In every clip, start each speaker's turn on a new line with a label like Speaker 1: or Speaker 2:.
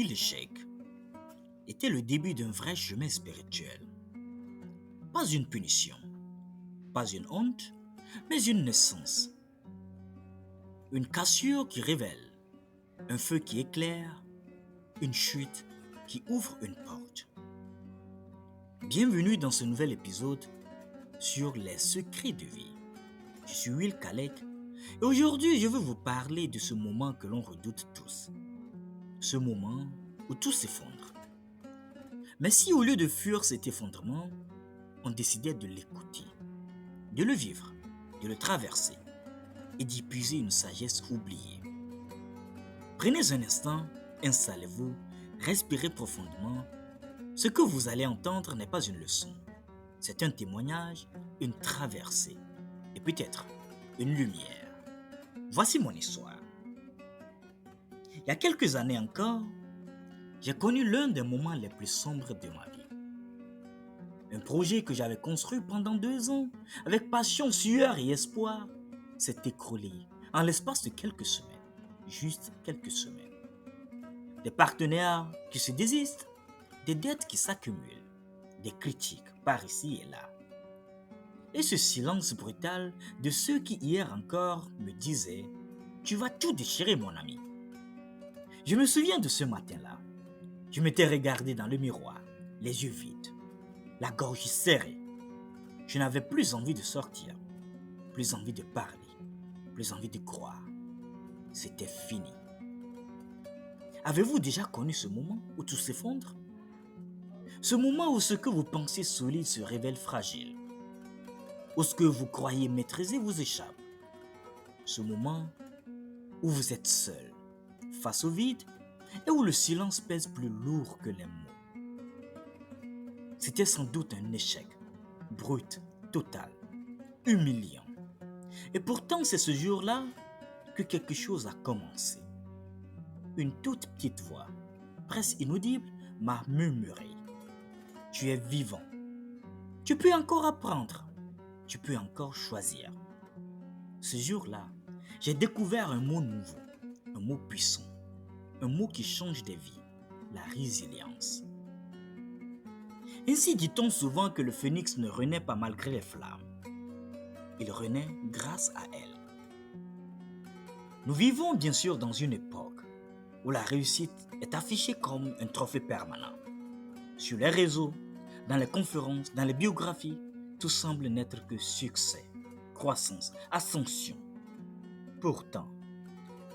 Speaker 1: l'échec était le début d'un vrai chemin spirituel. Pas une punition, pas une honte, mais une naissance. Une cassure qui révèle, un feu qui éclaire, une chute qui ouvre une porte. Bienvenue dans ce nouvel épisode sur les secrets de vie. Je suis Will Kalek et aujourd'hui je veux vous parler de ce moment que l'on redoute tous. Ce moment où tout s'effondre. Mais si au lieu de fuir cet effondrement, on décidait de l'écouter, de le vivre, de le traverser et d'y puiser une sagesse oubliée. Prenez un instant, installez-vous, respirez profondément. Ce que vous allez entendre n'est pas une leçon. C'est un témoignage, une traversée et peut-être une lumière. Voici mon histoire. Il y a quelques années encore, j'ai connu l'un des moments les plus sombres de ma vie. Un projet que j'avais construit pendant 2 ans, avec passion, sueur et espoir, s'est écroulé en l'espace de quelques semaines. Juste quelques semaines. Des partenaires qui se désistent, des dettes qui s'accumulent, des critiques par ici et là. Et ce silence brutal de ceux qui hier encore me disaient « Tu vas tout déchirer mon ami ». Je me souviens de ce matin-là. Je m'étais regardé dans le miroir, les yeux vides, la gorge serrée. Je n'avais plus envie de sortir, plus envie de parler, plus envie de croire. C'était fini. Avez-vous déjà connu ce moment où tout s'effondre? Ce moment où ce que vous pensez solide se révèle fragile, où ce que vous croyez maîtriser vous échappe. Ce moment où vous êtes seul, face au vide, et où le silence pèse plus lourd que les mots. C'était sans doute un échec, brut, total, humiliant. Et pourtant, c'est ce jour-là que quelque chose a commencé. Une toute petite voix, presque inaudible, m'a murmuré. Tu es vivant. Tu peux encore apprendre. Tu peux encore choisir. Ce jour-là, j'ai découvert un mot nouveau, un mot puissant, un mot qui change des vies, la résilience. Ainsi dit-on souvent que le phénix ne renaît pas malgré les flammes. Il renaît grâce à elles. Nous vivons bien sûr dans une époque où la réussite est affichée comme un trophée permanent. Sur les réseaux, dans les conférences, dans les biographies, tout semble n'être que succès, croissance, ascension. Pourtant,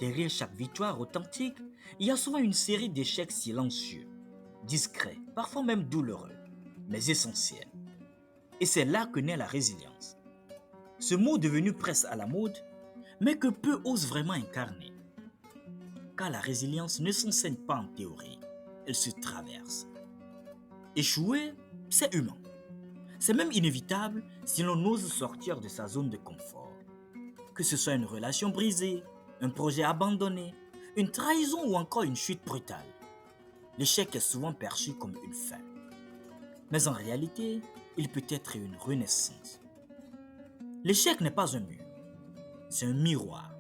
Speaker 1: derrière chaque victoire authentique, il y a souvent une série d'échecs silencieux, discrets, parfois même douloureux, mais essentiels. Et c'est là que naît la résilience. Ce mot devenu presque à la mode, mais que peu osent vraiment incarner. Car la résilience ne s'enseigne pas en théorie, elle se traverse. Échouer, c'est humain. C'est même inévitable si l'on ose sortir de sa zone de confort. Que ce soit une relation brisée, un projet abandonné, une trahison ou encore une chute brutale. L'échec est souvent perçu comme une fin. Mais en réalité, il peut être une renaissance. L'échec n'est pas un mur, c'est un miroir.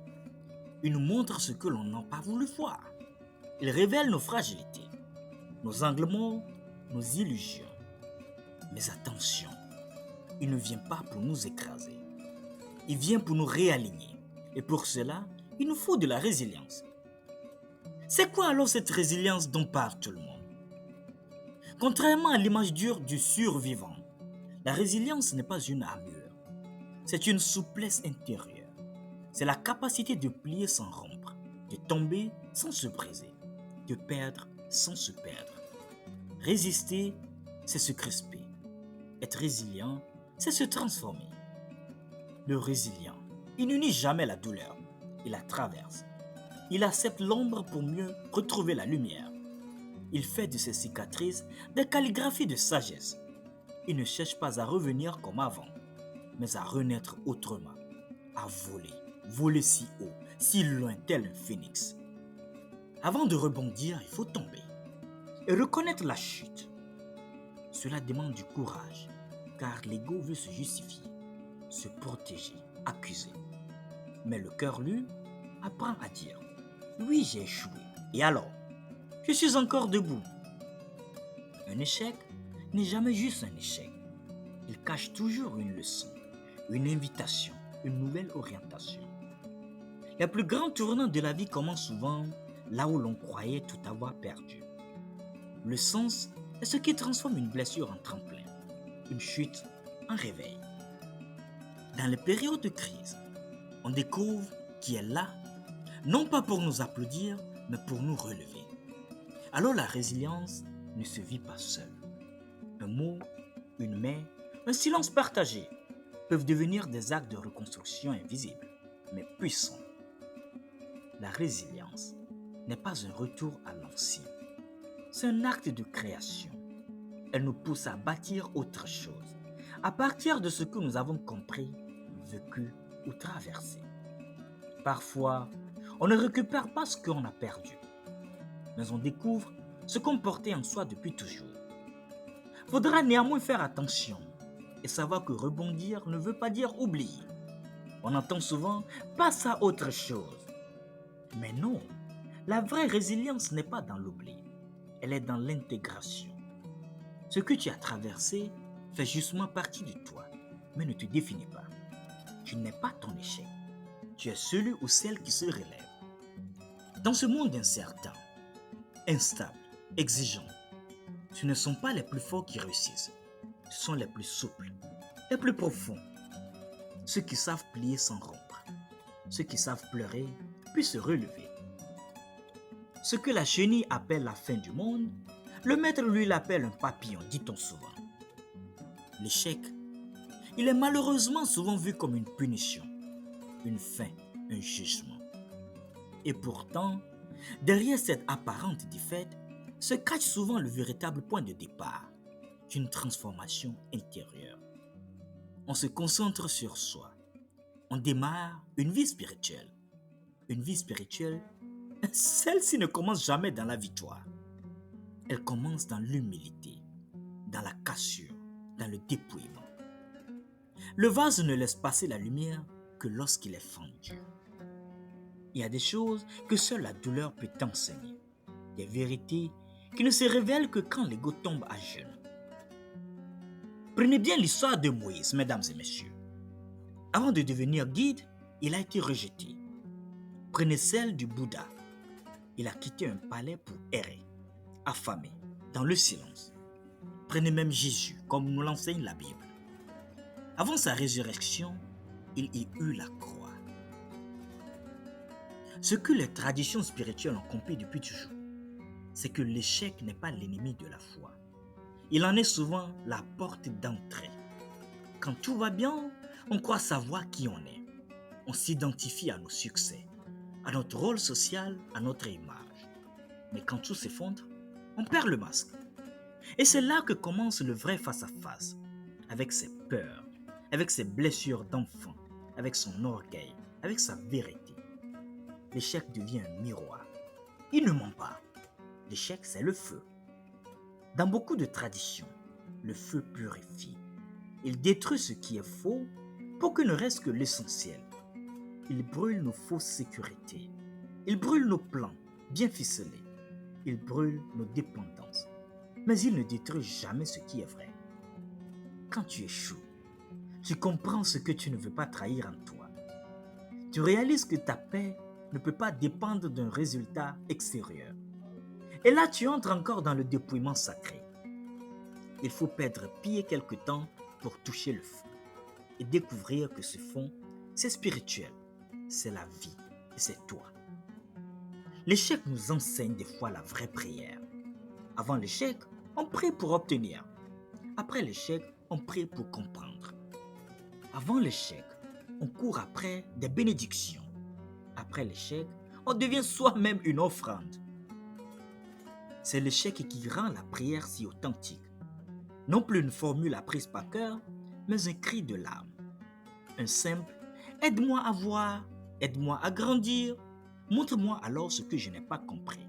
Speaker 1: Il nous montre ce que l'on n'a pas voulu voir. Il révèle nos fragilités, nos angles morts, nos illusions. Mais attention, il ne vient pas pour nous écraser. Il vient pour nous réaligner. Et pour cela, il nous faut de la résilience. C'est quoi alors cette résilience dont parle tout le monde? Contrairement à l'image dure du survivant, la résilience n'est pas une armure. C'est une souplesse intérieure. C'est la capacité de plier sans rompre, de tomber sans se briser, de perdre sans se perdre. Résister, c'est se crisper. Être résilient, c'est se transformer. Le résilient, il n'unit jamais la douleur, il la traverse. Il accepte l'ombre pour mieux retrouver la lumière. Il fait de ses cicatrices des calligraphies de sagesse. Il ne cherche pas à revenir comme avant, mais à renaître autrement, à voler. Voler si haut, si loin tel un phénix. Avant de rebondir, il faut tomber et reconnaître la chute. Cela demande du courage, car l'ego veut se justifier, se protéger, accuser. Mais le cœur, lui, apprend à dire « Oui, j'ai échoué. Et alors ?» Je suis encore debout. Un échec n'est jamais juste un échec. Il cache toujours une leçon, une invitation, une nouvelle orientation. Les plus grands tournants de la vie commencent souvent là où l'on croyait tout avoir perdu. Le sens est ce qui transforme une blessure en tremplin, une chute en réveil. Dans les périodes de crise, on découvre qui est là, non pas pour nous applaudir, mais pour nous relever. Alors la résilience ne se vit pas seule. Un mot, une main, un silence partagé peuvent devenir des actes de reconstruction invisibles, mais puissants. La résilience n'est pas un retour à l'ancien. C'est un acte de création. Elle nous pousse à bâtir autre chose, à partir de ce que nous avons compris, vécu ou traversé. Parfois, on ne récupère pas ce qu'on a perdu, mais on découvre ce qu'on portait en soi depuis toujours. Faudra néanmoins faire attention et savoir que rebondir ne veut pas dire oublier. On entend souvent « passe à autre chose ». Mais non, la vraie résilience n'est pas dans l'oubli, elle est dans l'intégration. Ce que tu as traversé fait justement partie de toi, mais ne te définit pas. Tu n'es pas ton échec, tu es celui ou celle qui se relève. Dans ce monde incertain, instable, exigeant, ce ne sont pas les plus forts qui réussissent, ce sont les plus souples, les plus profonds, ceux qui savent plier sans rompre, ceux qui savent pleurer puis se relever. Ce que la chenille appelle la fin du monde, le maître lui l'appelle un papillon, dit-on souvent. L'échec, il est malheureusement souvent vu comme une punition, une fin, un jugement. Et pourtant, derrière cette apparente défaite, se cache souvent le véritable point de départ d'une transformation intérieure. On se concentre sur soi. On démarre une vie spirituelle. Une vie spirituelle, celle-ci ne commence jamais dans la victoire. Elle commence dans l'humilité, dans la cassure, dans le dépouillement. Le vase ne laisse passer la lumière que lorsqu'il est fendu. Il y a des choses que seule la douleur peut enseigner, des vérités qui ne se révèlent que quand l'ego tombe à genoux. Prenez bien l'histoire de Moïse, mesdames et messieurs. Avant de devenir guide, il a été rejeté. Prenez celle du Bouddha. Il a quitté un palais pour errer, affamé, dans le silence. Prenez même Jésus, comme nous l'enseigne la Bible. Avant sa résurrection, il y eut la croix. Ce que les traditions spirituelles ont compris depuis toujours, c'est que l'échec n'est pas l'ennemi de la foi. Il en est souvent la porte d'entrée. Quand tout va bien, on croit savoir qui on est. On s'identifie à nos succès, à notre rôle social, à notre image. Mais quand tout s'effondre, on perd le masque. Et c'est là que commence le vrai face-à-face, avec ses peurs, avec ses blessures d'enfant, avec son orgueil, avec sa vérité. L'échec devient un miroir. Il ne ment pas. L'échec, c'est le feu. Dans beaucoup de traditions, le feu purifie. Il détruit ce qui est faux pour que ne reste que l'essentiel. Il brûle nos fausses sécurités. Il brûle nos plans bien ficelés. Il brûle nos dépendances. Mais il ne détruit jamais ce qui est vrai. Quand tu échoues, tu comprends ce que tu ne veux pas trahir en toi. Tu réalises que ta paix ne peut pas dépendre d'un résultat extérieur. Et là, tu entres encore dans le dépouillement sacré. Il faut perdre pied quelque temps pour toucher le fond et découvrir que ce fond, c'est spirituel, c'est la vie et c'est toi. L'échec nous enseigne des fois la vraie prière. Avant l'échec, on prie pour obtenir. Après l'échec, on prie pour comprendre. Avant l'échec, on court après des bénédictions. Après l'échec, on devient soi-même une offrande. C'est l'échec qui rend la prière si authentique. Non plus une formule apprise par cœur, mais un cri de l'âme. Un simple « aide-moi à voir, aide-moi à grandir, montre-moi alors ce que je n'ai pas compris ».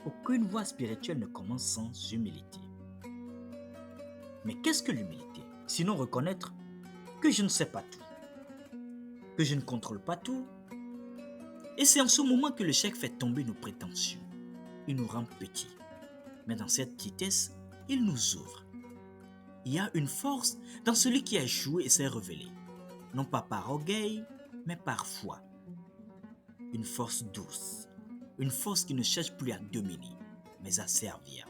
Speaker 1: Aucune voie spirituelle ne commence sans humilité. Mais qu'est-ce que l'humilité? Sinon reconnaître que je ne sais pas tout, que je ne contrôle pas tout. Et c'est en ce moment que l'échec fait tomber nos prétentions. il nous rend petits. Mais dans cette petitesse, il nous ouvre. Il y a une force dans celui qui a échoué et s'est révélé. Non pas par orgueil, mais par foi. Une force douce. Une force qui ne cherche plus à dominer, mais à servir.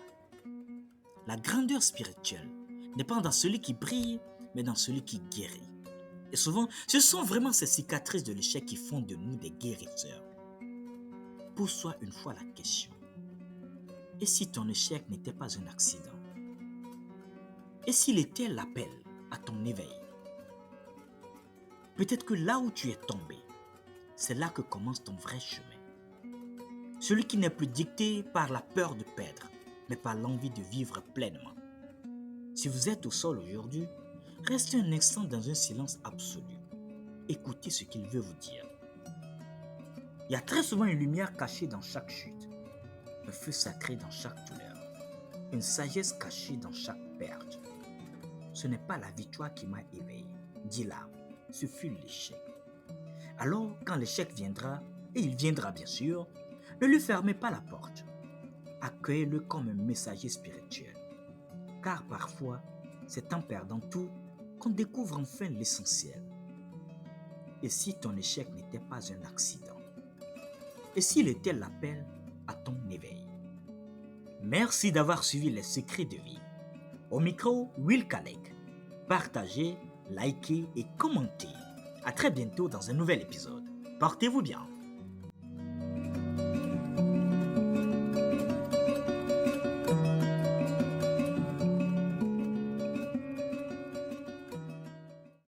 Speaker 1: La grandeur spirituelle n'est pas dans celui qui brille, mais dans celui qui guérit. Et souvent, ce sont vraiment ces cicatrices de l'échec qui font de nous des guérisseurs. Pose-toi une fois la question. Et si ton échec n'était pas un accident? Et s'il était l'appel à ton éveil? Peut-être que là où tu es tombé, c'est là que commence ton vrai chemin. Celui qui n'est plus dicté par la peur de perdre, mais par l'envie de vivre pleinement. Si vous êtes au sol aujourd'hui, restez un instant dans un silence absolu. Écoutez ce qu'il veut vous dire. Il y a très souvent une lumière cachée dans chaque chute, un feu sacré dans chaque douleur, une sagesse cachée dans chaque perte. Ce n'est pas la victoire qui m'a éveillé, dit l'âme, ce fut l'échec. Alors, quand l'échec viendra, et il viendra bien sûr, ne lui fermez pas la porte. Accueillez-le comme un messager spirituel. Car parfois, c'est en perdant tout qu'on découvre enfin l'essentiel. Et si ton échec n'était pas un accident? Et s'il était l'appel à ton éveil? Merci d'avoir suivi les secrets de vie. Au micro, Will Kalek. Partagez, likez et commentez. À très bientôt dans un nouvel épisode. Portez-vous bien.